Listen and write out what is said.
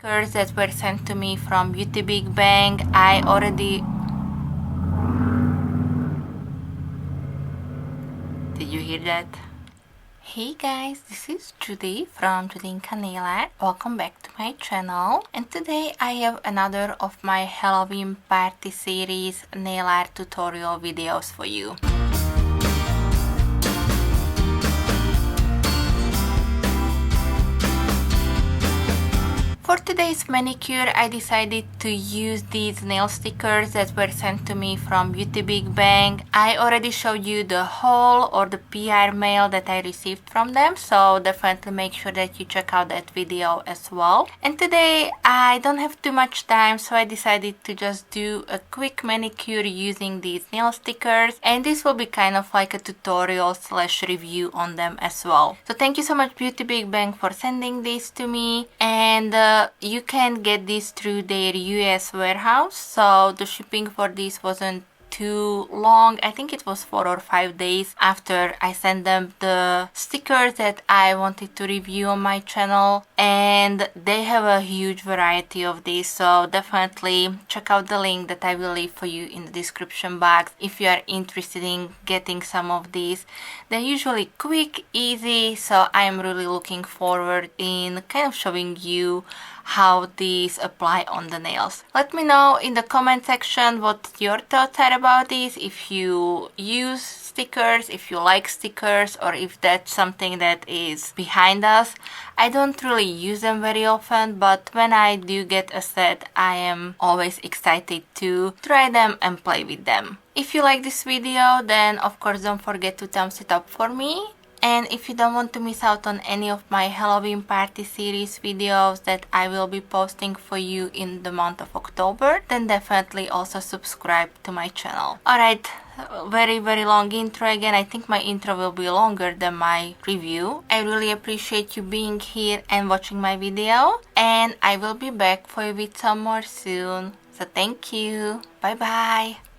stickers that were sent to me from Beauty Big Bang. I already... Did you hear that? Hey guys, this is Judy from Judinka Nail Art. Welcome back to my channel, and today I have another of my Halloween party series nail art tutorial videos for you. For today's manicure, I decided to use these nail stickers that were sent to me from Beauty Big Bang. I already showed you the haul or the PR mail that I received from them, so definitely make sure that you check out that video as well. And today I don't have too much time, so I decided to just do a quick manicure using these nail stickers, and this will be kind of like a tutorial slash review on them as well. So thank you so much Beauty Big Bang for sending these to me, and you can get these through their US warehouse, so the shipping for this wasn't too long. I think it was 4 or 5 days after I sent them the stickers that I wanted to review on my channel, and they have a huge variety of these, so definitely check out the link that I will leave for you in the description box if you are interested in getting some of these. They're usually quick, easy, so I am really looking forward in kind of showing you how these apply on the nails. Let me know in the comment section what your thoughts are about these, if you use stickers, if you like stickers, or if that's something that is behind us. I don't really use them very often, but when I do get a set, I am always excited to try them and play with them. If you like this video, then of course don't forget to thumbs it up for me. And if you don't want to miss out on any of my Halloween party series videos that I will be posting for you in the month of October, then definitely also subscribe to my channel. Alright, very long intro again. I think my intro will be longer than my review. I really appreciate you being here and watching my video, and I will be back for you with some more soon. So thank you. Bye bye.